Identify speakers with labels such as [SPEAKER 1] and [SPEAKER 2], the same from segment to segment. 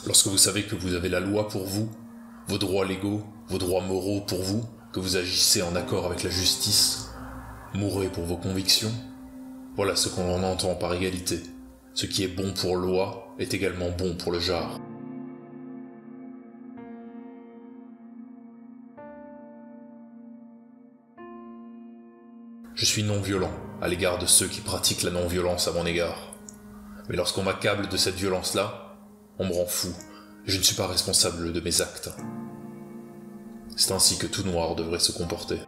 [SPEAKER 1] Lorsque vous savez que vous avez la loi pour vous, vos droits légaux, vos droits moraux pour vous, que vous agissez en accord avec la justice, mourrez pour vos convictions, voilà ce qu'on entend par égalité. Ce qui est bon pour loi est également bon pour le jar. Je suis non-violent à l'égard de ceux qui pratiquent la non-violence à mon égard. Mais lorsqu'on m'accable de cette violence-là, on me rend fou. Je ne suis pas responsable de mes actes. C'est ainsi que tout noir devrait se comporter.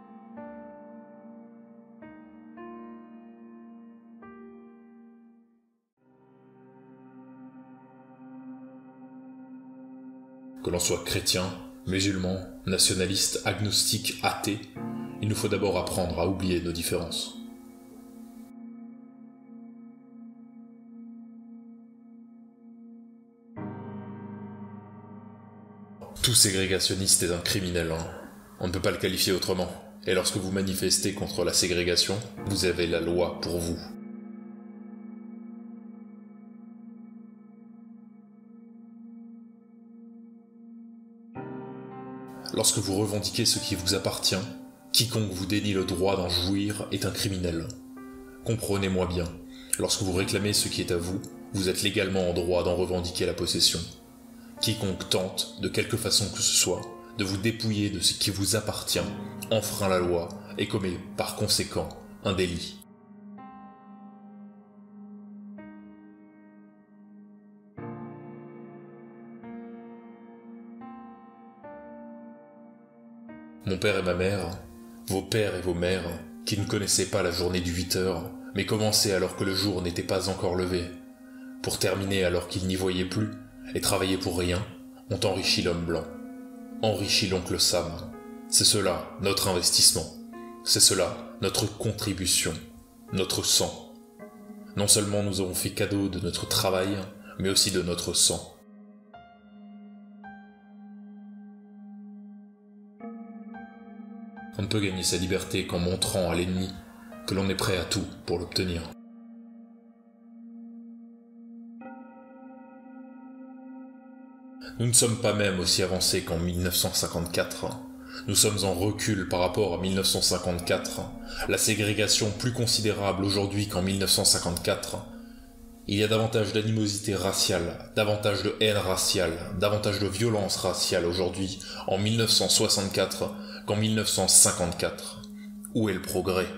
[SPEAKER 1] Que l'on soit chrétien, musulman, nationaliste, agnostique, athée, il nous faut d'abord apprendre à oublier nos différences. Tout ségrégationniste est un criminel, On ne peut pas le qualifier autrement. Et lorsque vous manifestez contre la ségrégation, vous avez la loi pour vous. Lorsque vous revendiquez ce qui vous appartient, quiconque vous dénie le droit d'en jouir est un criminel. Comprenez-moi bien, lorsque vous réclamez ce qui est à vous, vous êtes légalement en droit d'en revendiquer la possession. Quiconque tente, de quelque façon que ce soit, de vous dépouiller de ce qui vous appartient, enfreint la loi et commet par conséquent un délit. Mon père et ma mère, vos pères et vos mères, qui ne connaissaient pas la journée du 8 heures, mais commençaient alors que le jour n'était pas encore levé, pour terminer alors qu'ils n'y voyaient plus, et travailler pour rien, ont enrichi l'homme blanc, enrichi l'oncle Sam. C'est cela, notre investissement. C'est cela, notre contribution, notre sang. Non seulement nous avons fait cadeau de notre travail, mais aussi de notre sang. On ne peut gagner sa liberté qu'en montrant à l'ennemi que l'on est prêt à tout pour l'obtenir. Nous ne sommes pas même aussi avancés qu'en 1954. Nous sommes en recul par rapport à 1954. La ségrégation plus considérable aujourd'hui qu'en 1954. Il y a davantage d'animosité raciale, davantage de haine raciale, davantage de violence raciale aujourd'hui en 1964 qu'en 1954. Où est le progrès ?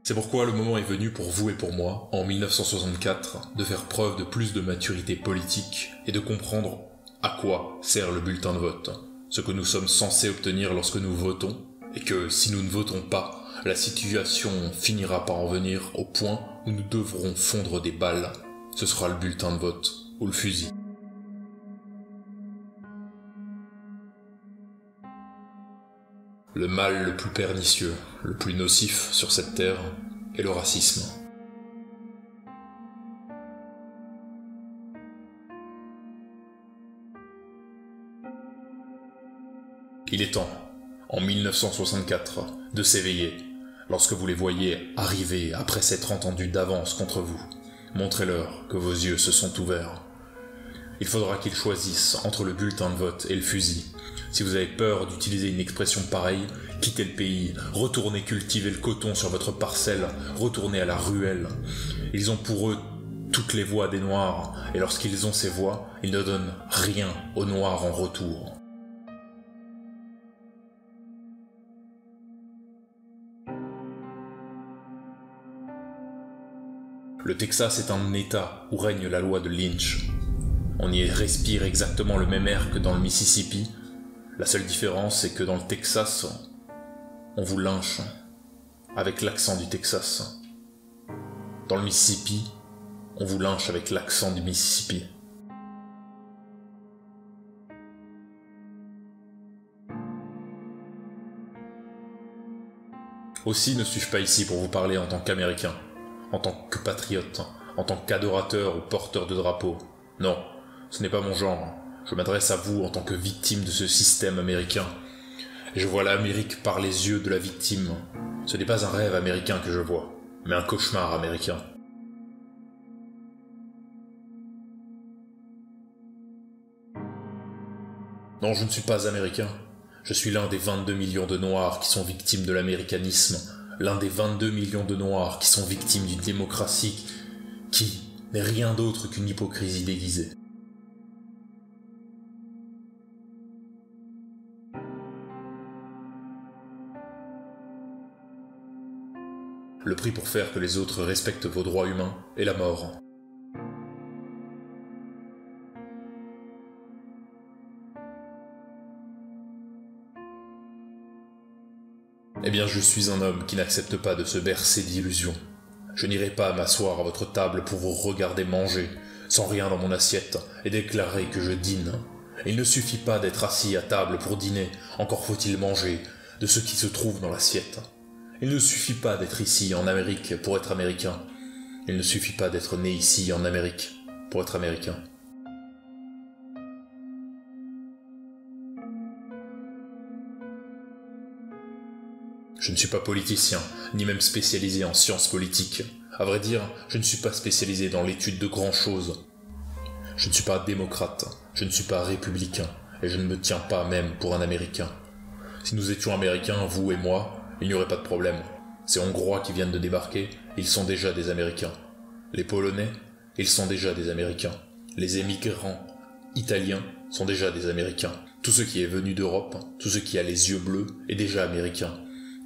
[SPEAKER 1] C'est pourquoi le moment est venu pour vous et pour moi, en 1964, de faire preuve de plus de maturité politique et de comprendre à quoi sert le bulletin de vote, ce que nous sommes censés obtenir lorsque nous votons, et que si nous ne votons pas, la situation finira par en venir au point où nous devrons fondre des balles. Ce sera le bulletin de vote ou le fusil. Le mal le plus pernicieux, le plus nocif sur cette terre est le racisme. Il est temps, en 1964, de s'éveiller, lorsque vous les voyez arriver après s'être entendus d'avance contre vous. Montrez-leur que vos yeux se sont ouverts. Il faudra qu'ils choisissent entre le bulletin de vote et le fusil. Si vous avez peur d'utiliser une expression pareille, quittez le pays, retournez cultiver le coton sur votre parcelle, retournez à la ruelle. Ils ont pour eux toutes les voix des Noirs, et lorsqu'ils ont ces voix, ils ne donnent rien aux Noirs en retour. Le Texas est un État où règne la loi de Lynch. On y respire exactement le même air que dans le Mississippi. La seule différence, c'est que dans le Texas, on vous lynche avec l'accent du Texas. Dans le Mississippi, on vous lynche avec l'accent du Mississippi. Aussi ne suis-je pas ici pour vous parler en tant qu'Américain, en tant que patriote, en tant qu'adorateur ou porteur de drapeau. Non, ce n'est pas mon genre. Je m'adresse à vous en tant que victime de ce système américain. Je vois l'Amérique par les yeux de la victime. Ce n'est pas un rêve américain que je vois. mais un cauchemar américain. Non, je ne suis pas américain. Je suis l'un des 22 millions de Noirs qui sont victimes de l'américanisme, l'un des 22 millions de Noirs qui sont victimes d'une démocratie qui n'est rien d'autre qu'une hypocrisie déguisée. Le prix pour faire que les autres respectent vos droits humains est la mort. Eh bien, je suis un homme qui n'accepte pas de se bercer d'illusions. Je n'irai pas m'asseoir à votre table pour vous regarder manger, sans rien dans mon assiette, et déclarer que je dîne. Il ne suffit pas d'être assis à table pour dîner, encore faut-il manger de ce qui se trouve dans l'assiette. Il ne suffit pas d'être ici en Amérique pour être américain. Il ne suffit pas d'être né ici en Amérique pour être américain. Je ne suis pas politicien, ni même spécialisé en sciences politiques. À vrai dire, je ne suis pas spécialisé dans l'étude de grand-chose. Je ne suis pas démocrate, je ne suis pas républicain, et je ne me tiens pas même pour un Américain. Si nous étions Américains, vous et moi, il n'y aurait pas de problème. Ces Hongrois qui viennent de débarquer, ils sont déjà des Américains. Les Polonais, ils sont déjà des Américains. Les émigrants italiens sont déjà des Américains. Tout ce qui est venu d'Europe, tout ce qui a les yeux bleus, est déjà américain.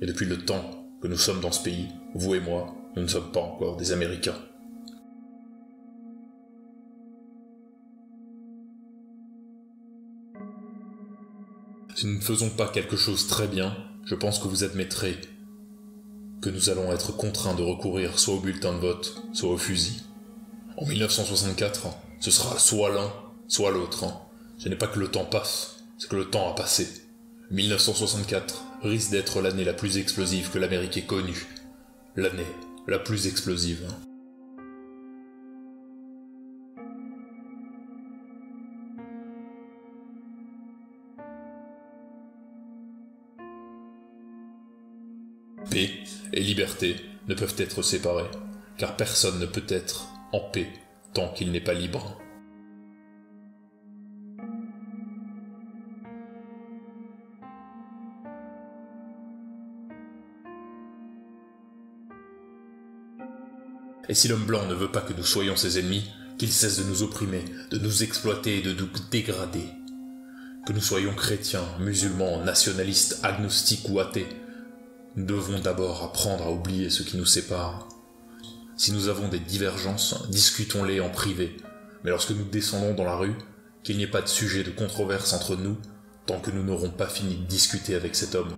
[SPEAKER 1] Et depuis le temps que nous sommes dans ce pays, vous et moi, nous ne sommes pas encore des Américains. Si nous ne faisons pas quelque chose très bien, je pense que vous admettrez que nous allons être contraints de recourir soit au bulletin de vote, soit au fusil. En 1964, ce sera soit l'un, soit l'autre. Ce n'est pas que le temps passe, c'est que le temps a passé. 1964 risque d'être l'année la plus explosive que l'Amérique ait connue. L'année la plus explosive. Paix et liberté ne peuvent être séparées, car personne ne peut être en paix tant qu'il n'est pas libre. Et si l'homme blanc ne veut pas que nous soyons ses ennemis, qu'il cesse de nous opprimer, de nous exploiter et de nous dégrader. Que nous soyons chrétiens, musulmans, nationalistes, agnostiques ou athées, nous devons d'abord apprendre à oublier ce qui nous sépare. Si nous avons des divergences, discutons-les en privé, mais lorsque nous descendons dans la rue, qu'il n'y ait pas de sujet de controverse entre nous, tant que nous n'aurons pas fini de discuter avec cet homme.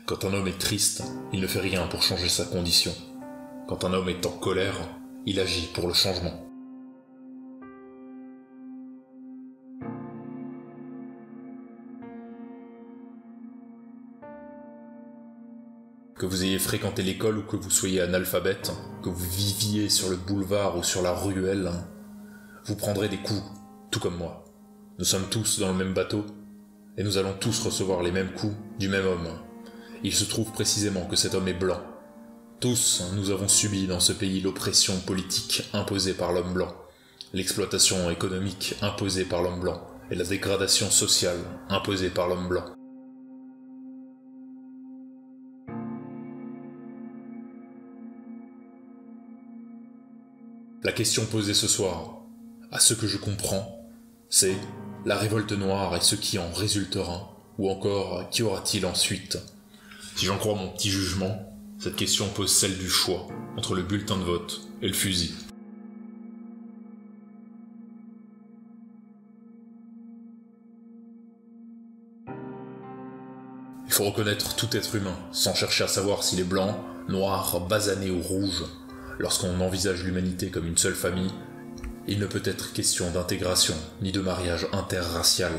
[SPEAKER 1] Quand un homme est triste, il ne fait rien pour changer sa condition. Quand un homme est en colère, il agit pour le changement. Que vous ayez fréquenté l'école ou que vous soyez analphabète, que vous viviez sur le boulevard ou sur la ruelle, vous prendrez des coups, tout comme moi. Nous sommes tous dans le même bateau, et nous allons tous recevoir les mêmes coups du même homme. Il se trouve précisément que cet homme est blanc. Tous, nous avons subi dans ce pays l'oppression politique imposée par l'homme blanc, l'exploitation économique imposée par l'homme blanc, et la dégradation sociale imposée par l'homme blanc. La question posée ce soir, à ce que je comprends, c'est la révolte noire et ce qui en résultera, ou encore qu'y aura-t-il ensuite? Si j'en crois mon petit jugement, cette question pose celle du choix entre le bulletin de vote et le fusil. Il faut reconnaître tout être humain, sans chercher à savoir s'il est blanc, noir, basané ou rouge. Lorsqu'on envisage l'humanité comme une seule famille, il ne peut être question d'intégration ni de mariage interracial.